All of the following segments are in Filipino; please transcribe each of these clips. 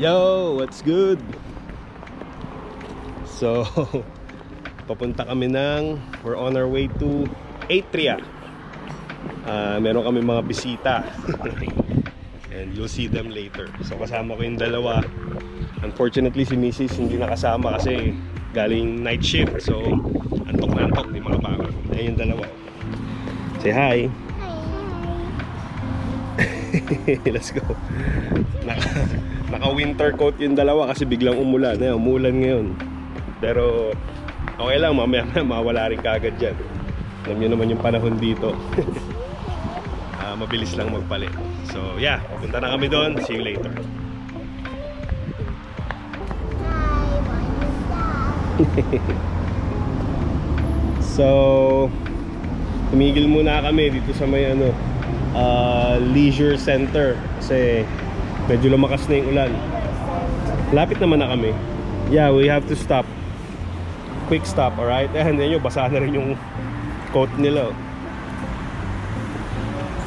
Yo, what's good? So, papunta kami we're on our way to Atria. Meron kami mga bisita. And you'll see them later. So kasama ko yung dalawa. Unfortunately si Mrs. hindi nakasama kasi galing night shift. So antok na antok, di makapagod. Ayun yung dalawa. Say hi. Let's go. Naka winter coat yung dalawa kasi biglang umulan. Umulan ngayon. Pero okay lang, mamaya mawala rin kagad dyan. Alam nyo naman yung panahon dito. Mabilis lang magpalit. So yeah, pupunta na kami doon. See you later. So tumigil muna kami dito sa may leisure center kasi medyo lumakas na yung ulan. Lapit naman na kami. Yeah, we have to stop. Quick stop, alright? And then basa na rin yung coat nila.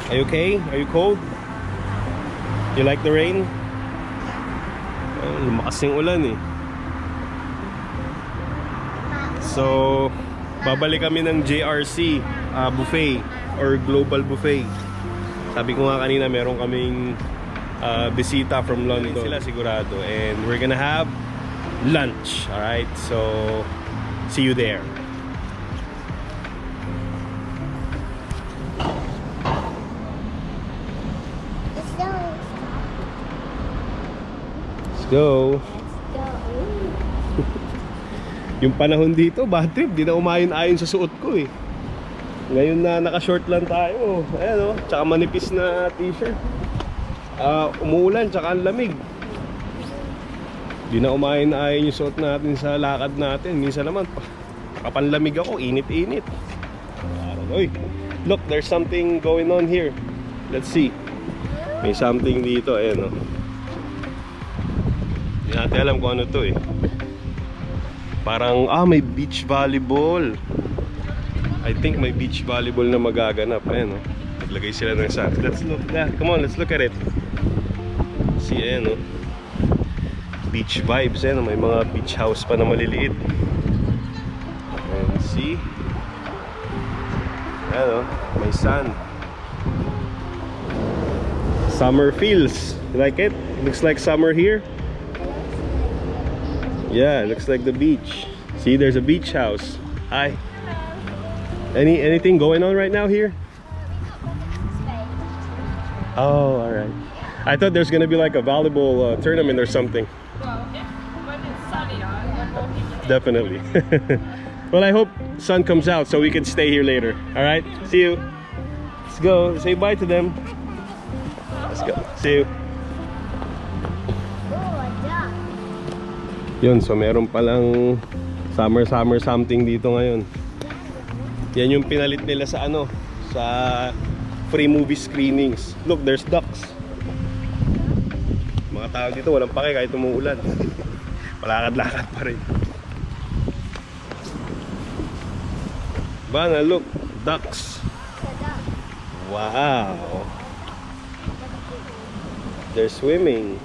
Are you okay? Are you cold? You like the rain? Lumakas yung ulan eh. So babalik kami ng JRC buffet or global buffet. Sabi ko nga kanina meron kaming bisita from London. Sila sigurado. And we're gonna have lunch. Alright, so see you there. Let's go. Yung panahon dito, bad trip. Di na umayon-ayon sa suot ko eh. Ngayon na naka-short lang tayo. Ayan tsaka manipis na t-shirt. Umuulan, tsaka ang lamig. Di na umayon-ayon yung suot natin sa lakad natin. Minsan naman, kapanlamig ako, init-init. Oy, look, there's something going on here. Let's see. May something dito, ayan Hindi natin alam kung ano to eh. Parang, may beach volleyball. I think may beach volleyball na magaganap. Ayan naglagay sila ng sand. Let's look, come on, let's look at it. See, ayan beach vibes, may mga beach house pa na maliliit. And see, ayan may sand. Summer feels. You like it? Looks like summer here. Yeah, it looks like the beach. See, there's a beach house. Hi. Anything going on right now here? Oh, all right. I thought there's gonna be like a volleyball tournament or something. Well, when it's sunny, definitely. Well, I hope sun comes out so we can stay here later. All right, see you. Let's go. Say bye to them. Let's go. See you. Yun, so meron palang summer something dito ngayon. Yan yung pinalit nila sa sa free movie screenings. Look, there's ducks. Mga tao dito walang pake kahit umuulan. Palakad-lakad pa rin. Bana, look, ducks. Wow. They're swimming.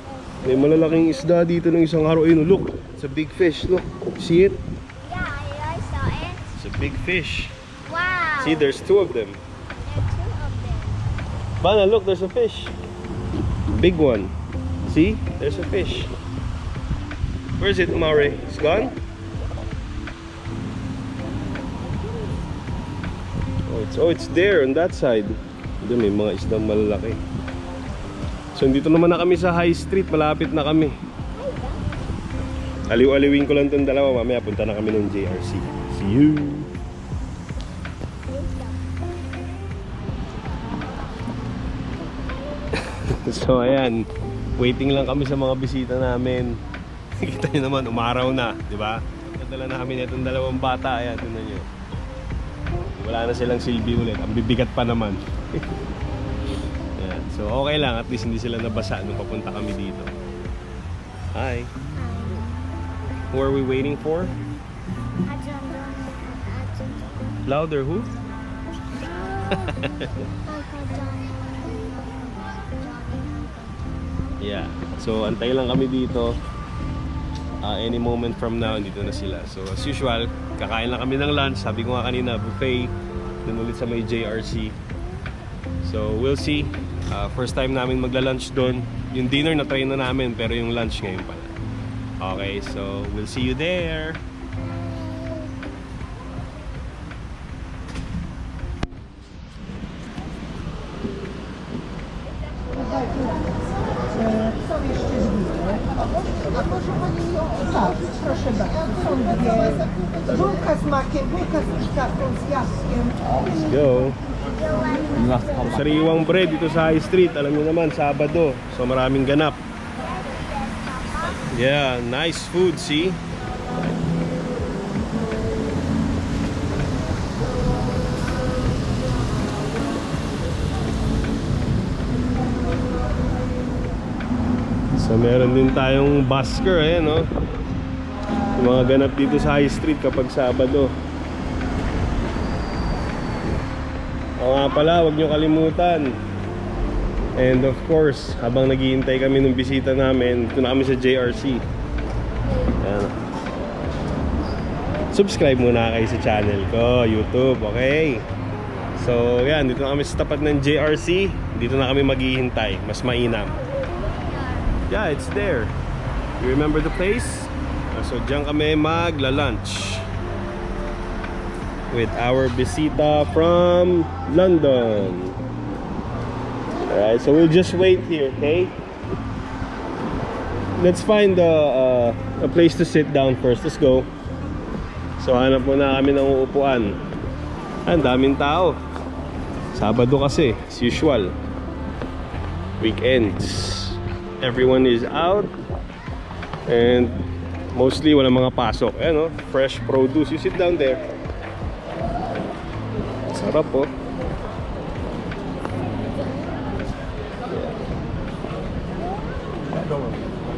May malalaking isda dito ng isang araw. Ayun, look, it's a big fish. Look, see it? Yeah, I saw it. It's a big fish. Wow. See, there's two of them. There are two of them. Bana, look, there's a fish. Big one. See? There's a fish. Where is it, Mare? It's gone? Oh, it's there on that side. Doon may mga isdang malalaki. So dito naman na kami sa High Street. Malapit na kami. Aliw-aliwin ko lang itong dalawa. Mamaya punta na kami ng JRC. See you. So ayan, waiting lang kami sa mga bisita namin. Kita nyo naman, umaraw na, di ba? Nadala na kami itong dalawang bata. Ayan, tingnan nyo. Wala na silang silbi ulit. Ang bibigat pa naman. Ayan, so okay lang, at least hindi sila nabasa nung papunta kami dito. Hi. Who are we waiting for? Louder, who? Yeah. So, antay lang kami dito. Any moment from now, dito na sila. So, as usual, kakain lang kami ng lunch. Sabi ko nga kanina, buffet. Dun ulit sa may JRC. So, we'll see. First time namin magla-lunch doon. Yung dinner na try na namin, pero yung lunch ngayon pala. Okay, so we'll see you there. Są jeszcze dwie. A może pani ją... Tak, proszę bardzo. Są dwie. Bułka z makiem, bułka z piszkawką, z jabłkiem. Let's go. Sariwang bread dito sa High Street. Alam niyo naman, Sabado. So maraming ganap. Yeah, nice food, see? So meron din tayong busker, ayan, no? Yung mga ganap dito sa High Street kapag Sabado. O nga pala, huwag nyo kalimutan. And of course, habang naghihintay kami ng bisita namin, dito na kami sa JRC. Ayan. Subscribe muna kayo sa channel ko, YouTube, okay? So yan, dito na kami sa tapat ng JRC. Dito na kami maghihintay, mas mainam. Yeah, it's there. You remember the place? So diyan kami magla-lunch with our bisita from London. Alright, so we'll just wait here, okay? Let's find a place to sit down first. Let's go. So hanap muna kami ng uupuan. Ang daming tao. Sabado kasi, as usual. Weekends. Everyone is out. And mostly wala mga pasok. Ayan, no? Fresh produce. You sit down there. Sarap, oh.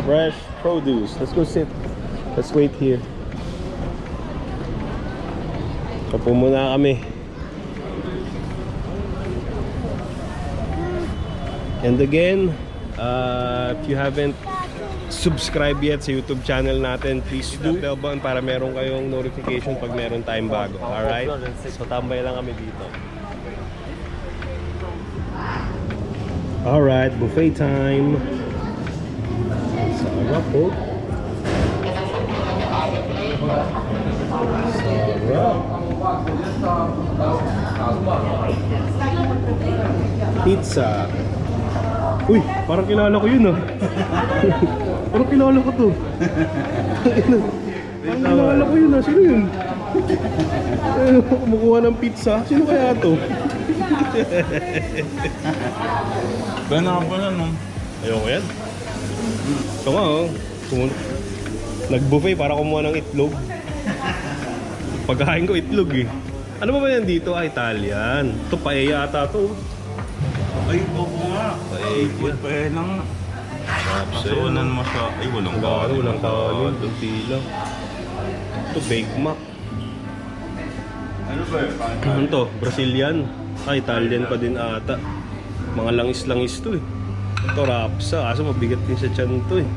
Fresh produce. Let's go sit. Let's wait here. Kapo muna kami. And again, if you haven't subscribed yet sa YouTube channel natin, please do bell button para meron kayong notification pag meron tayong bago. Alright? So tambay lang kami dito. Alright, buffet time. Sarap po. Sarap. Pizza. Uy, parang kilala ko yun, ah. Parang kilala ko to. Parang kilala ko yun, ah. Sino yun? Ayun, kumukuha ng pizza. Sino kaya to? Gana pa na, no? Ayoko yan. Ito nga, oh. Nag-buffet para kumuha ng itlog. Pagkain ko itlog, eh. Ano ba yan dito? Ah, Italian. Ito, paella ata to. Ay, oo nga. Paella. Paella lang. Kasunan mo sa... Ay, walang Walang kanin. walang kanin. Tunti lang. Ito, Bake Mac. Ano ba yun? Ano to? Brazilian. Ah, Italian pa din ata. Mga langis-langis to, eh. Ito, rapsa. Kaso mabigat din sa tiyan to, eh.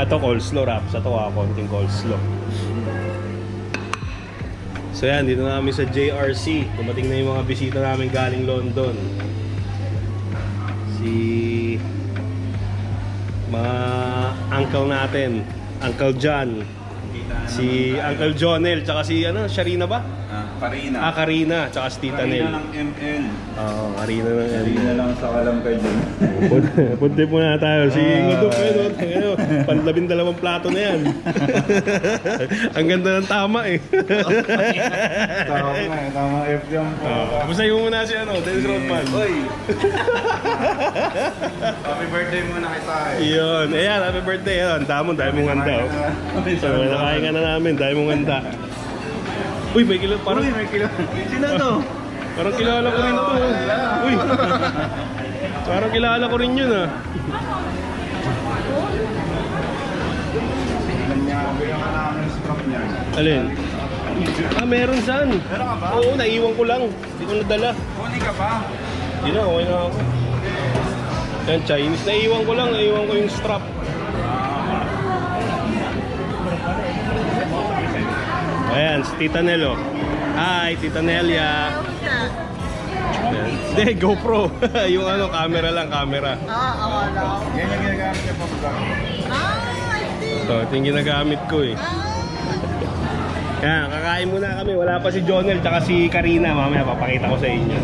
Ito, coleslaw. Rapsa to, konting coleslaw. So yan, dito na kami sa JRC. Dumating na yung mga bisita namin galing London. Si mga uncle natin, Uncle John, si Uncle Jonel, tsaka si Sharina ba? Karina. Karina, tsaka si Tita Nel. Karina ng ML. Oo, Karina ng Karina lang sa Kalampay dun. Punti muna tayo. Si Ngudok, panlabing-dalawang plato na yan. Ang ganda ng tama, eh. Tama F yan po. Basahin mo muna si Dennis Rodman. Oy! Happy birthday muna kita eh. Yun, ayan, happy birthday. Ayan, dami mong handa. Oh. So, nakain ka na namin, dami mong handa. Uy, may kilo, parang... Uy, may kilo. Sino to? Parang kilala ko rin to. Uy! Parang kilala ko rin yun, ah. Bigyan ka namin ng strap niya. Alin? Meron saan? Meron ka ba? Oo, naiwan ko lang. Hindi ko nadala. Huli ka pa? Hindi na, okay na ako. Yan, Chinese. Naiwan ko yung strap. Ayan, si Tita Nel, oh. Hi, Tita Nelia. Ayan. Hindi, GoPro. Yung ano, camera lang, camera. Yan yung ginagamit niya pang vlog. Ito, ito yung ginagamit ko eh. Yan, kakain muna kami. Wala pa si Jonel tsaka si Karina. Mamaya papakita ko sa inyo.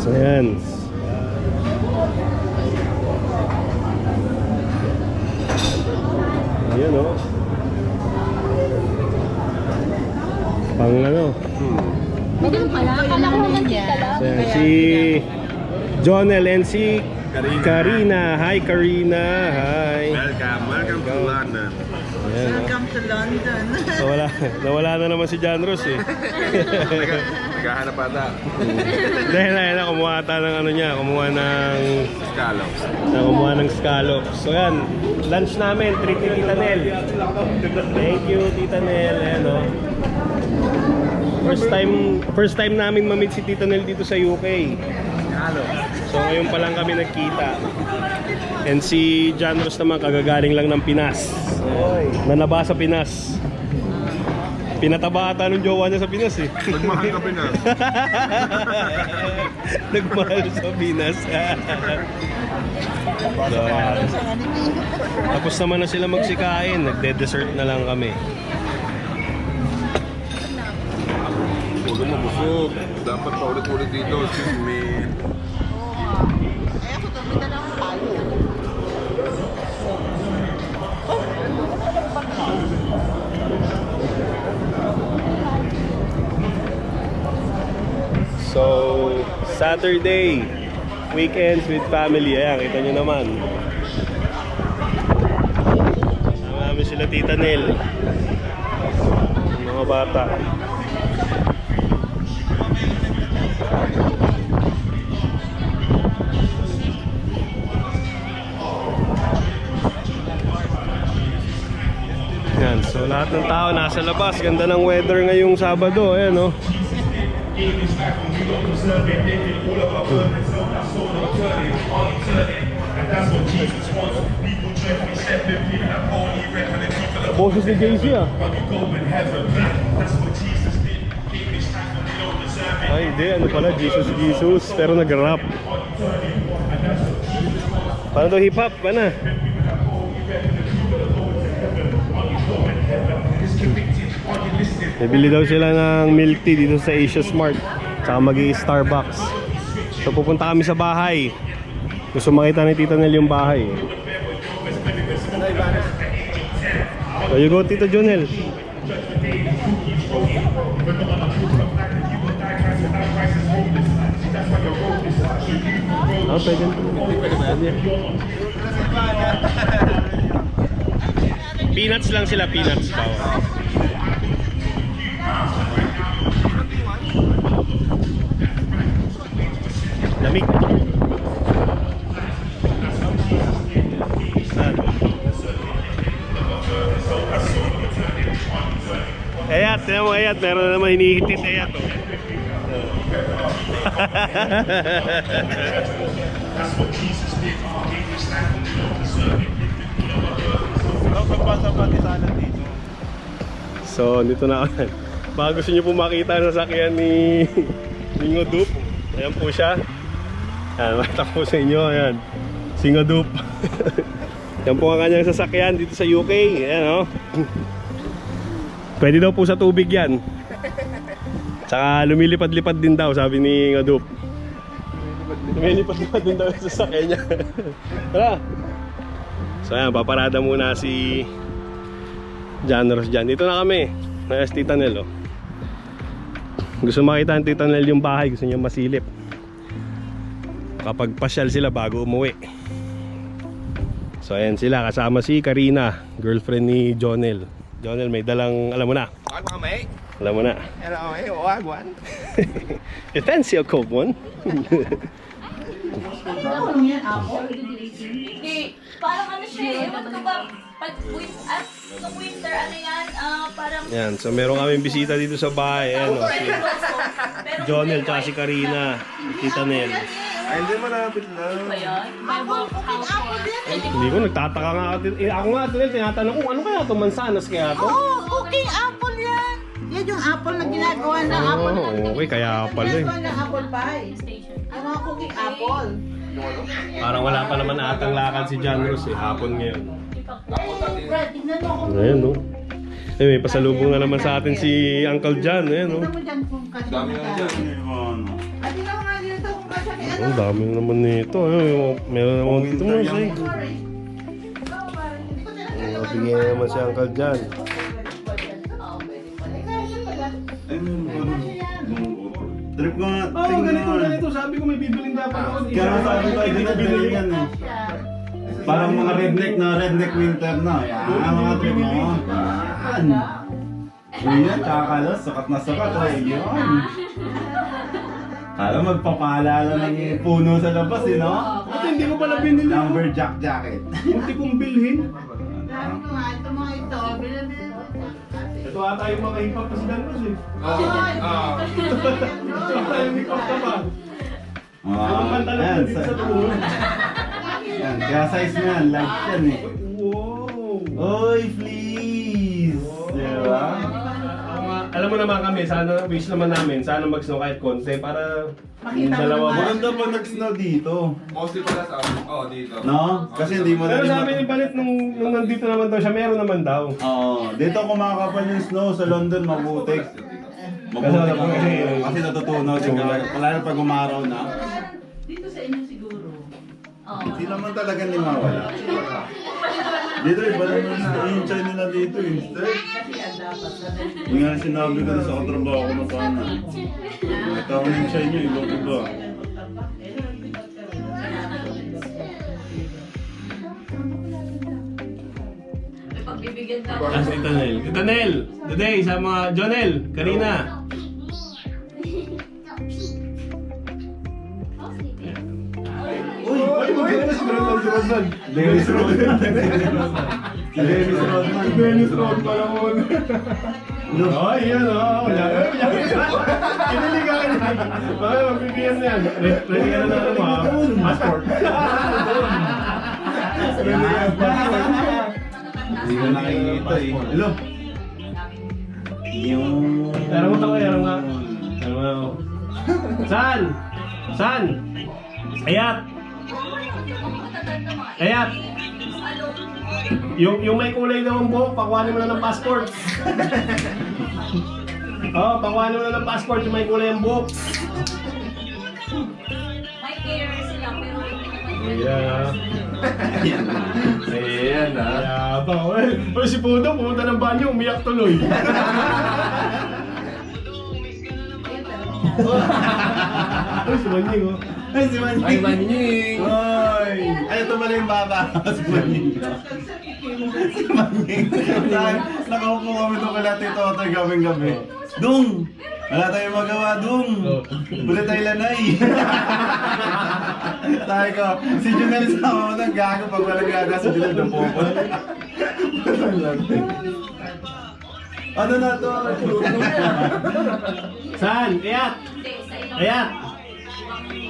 So yan. Ayan o. Pang ano. So yan, si Jonel and si Karina. Hi Karina. Hi. Welcome to London. Ayan, oh. Welcome to London. So, nawala na naman si John Ross eh. Naghahanap ata. Dahil na kumuha ata ng ano niya, kumuha ng scallops. So yan, lunch namin, treat ni Tita Nel. Thank you Tita Nel. Ayan, oh. First time namin ma-meet si Tita Nel dito sa UK. So ngayon pa lang kami nagkita. And si John Ross naman kagagaling lang ng Pinas. Nanaba sa Pinas. Pinataba ata nung jowa niya sa Pinas eh. Nagmahal ka Pinas. Nagmahal sa Pinas. So, tapos naman na sila magsikain. Nagde-dessert na lang kami. Huwag mo busog. Dapat paulit-ulit dito. Excuse me. So, Saturday, weekends with family. Ayan, kita nyo naman. Sama namin sila Tita Nel. Yung mga bata. Yan, so lahat ng tao nasa labas. Ganda ng weather ngayong Sabado. Ayan, oh. Boses ni JC ah. Ay hindi, ano pala, Jesus. Pero nag-rap. Paano to hip hop? Paano? Bibili daw sila ng milk tea dito sa Asia Smart. Tsaka mag-i-Starbucks. So pupunta kami sa bahay. Gusto makita ni Tita Nel yung bahay. So you go Tito Jonel. Oh, pwede. Peanuts lang sila, peanuts pa. Lamig. Ayat, tinan mo Ayat, meron na naman hinihitit Ayat oh. So, dito na ako. Baka gusto nyo po makita ang sasakyan ni Ngodup. Ayan po siya. Ayan, makita po sa inyo. Ayan, si Ngodup. Yan po ang kanyang sasakyan dito sa UK. Ayan o. Pwede daw po sa tubig yan. Tsaka lumilipad-lipad din daw, sabi ni Ngodup. Lumilipad-lipad din daw yung sasakyan niya. Tara. So ayan, paparada muna si John Ross dyan. Dito na kami. Nayas Tita Nel oh. Gusto makita ng Tita Nel yung bahay. Gusto niya masilip kapag pasyal sila bago umuwi. So ayan sila, kasama si Karina, girlfriend ni Jonel. Jonel may dalang, alam mo na. Wagwan mate. Alam mo na. Hello mate, wagwan. You fancy a cold one? Ano yan, ako? Hindi. Parang ano siya eh. Ewan ko ba? Pag nung winter, ano yan? Parang... Yan, so meron kaming bisita dito sa bahay. Ayan, oh, si Pero Jonel tsaka si Karina. Tita Nel. Ay, hindi malapit lang. ba yan? May walk house. Hindi ko, nagtataka nga ako. Ako nga, Nel, tinatanong ko, ano kaya ito? Mansanas kaya ito? Oh, cooking apple yan. Yan yung apple na ginagawa na apple. Oh, okay, kaya pala eh. Ginagawa na apple pie. Station. Yung mga cooking apple. Parang wala pa naman atang lakad si John Ross eh. Hapon ngayon. Brad, tignan mo kung Ayan, no? Eh, may pasalubong na naman sa atin si Uncle John. Ayan, no? tignan mo dyan kung kasya. Dami nga dyan. At tignan mo nga dito kung kasya kay Ang dami naman nito. Ayun, meron naman dito mo. Say. Sorry. Bigyan na naman si Uncle John. Trip ko nga. Oo, ganito. Sabi ko may bibiling dapat ako. Kaya sabi ko, hindi na binili yan eh. Parang mga redneck winter na. Yan, mga trip mo. Yan. Yan, kakalos, sukat na sukat. Ay, yun. Kala magpapaalala ng puno sa labas eh, no? Ito, hindi ko pala binili. Lumberjack jacket. Munti kong bilhin. Sabi ko nga, ito mga ito. Ito ata yung mga hip-hop na si Dan Ross eh. Ah. Ito ata yung hip-hop ka pa. Yung Ah, pantalon yan, ko dito sa tulo. yan. Kaya size mo yan, like yan eh. Wow! Oy, please! Diba? Alam mo naman kami, sana wish naman namin, sana mag-snow kahit konti para yung Makita mo dalawa naman. mo. Maganda pag nag-snow dito. Mostly pala sa amin. Oo, dito. No? Kasi hindi mo Pero na sabi ni Palit nung nandito naman daw siya, meron naman daw. Oo. Dito kumakapal yung snow sa London, mabutik. Mabutik Kasi- ako. Kasi natutunaw din ka. Lalo pag umaraw na. Dito sa inyo siguro. Hindi naman talaga mawala. Dito iba naman yung China nila dito eh. Kasi ang dapat na Yung nga sinabi ko na sa katrabaho ko na sana. Ikaw yung China, ibang iba. May pagbibigyan ka. Ah, si Tanel. Tanel! Today, sa mga Jonel, Karina. Uy! magkano si Brandon si Rodman? Dennis Rodman. Dennis Rodman. Dennis Rodman ako. Oh, yan oh. Kinilig ka kanya. Baka magbibigyan na yan. Ready ka na na ano ha? Passport. Ready ka passport. Hindi ko nakikita eh. Hello? Yung... Tara mo tayo, tara nga. Tara mo. San? San? Ayat! Ayat! Yung may kulay daw ang buhok, pakuhanin mo na ng passport. Oh, pakuhanin mo na ng passport yung may kulay ang buhok. May care sila pero hindi naman. Yeah. Ayan ah. Yabang. Well, si Pudo, pumunta ng banyo, umiyak tuloy. Ay, si Manying oh. Ay, si Manying! Ay, Manying! Oy! Ay, ito pala yung bata. Si Manying. Si Manying. Nakaupo kami doon kala Tito Otoy gabing-gabi. Dung! Wala tayong magawa, Dung! Bulit tayo lanay! Sabi ko, si Junel sama mo ng gago pag walang gaga si Junel ng popo. Ano na to? Saan? Ayat! Ayat!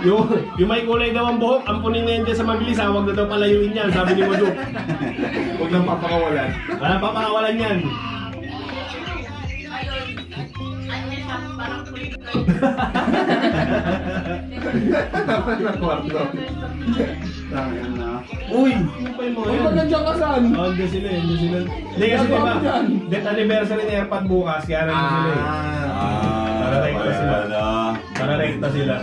Yung may kulay daw ang buhok, ampunin na yan dyan sa mabilis ha, huwag na daw palayuin yan, sabi ni Mojo. Huwag lang papakawalan. Wala pa pakawalan yan. Ano siya, parang kulit. Tangan na. Uy! Uy, nandiyan ka saan? Oh, hindi sila eh, hindi sila. Hindi kasi diba, death anniversary ni Airpod bukas, kaya nandun sila eh. Para rekta sila. Para rekta sila.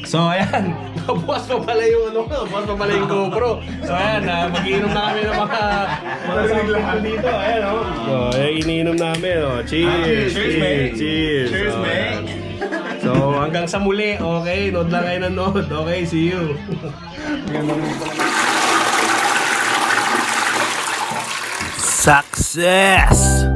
So ayan, bukas pa pala yung ano, bukas pa pala yung GoPro. So ayan, mag-iinom na kami ng mga sampulan dito. Ayan oh. So ayan, iniinom namin oh. Cheers! Cheers, mate. Cheers! Cheers, So, mate. ayan. So hanggang sa muli, okay? Nood lang kayo ng nood. Okay, see you. Success!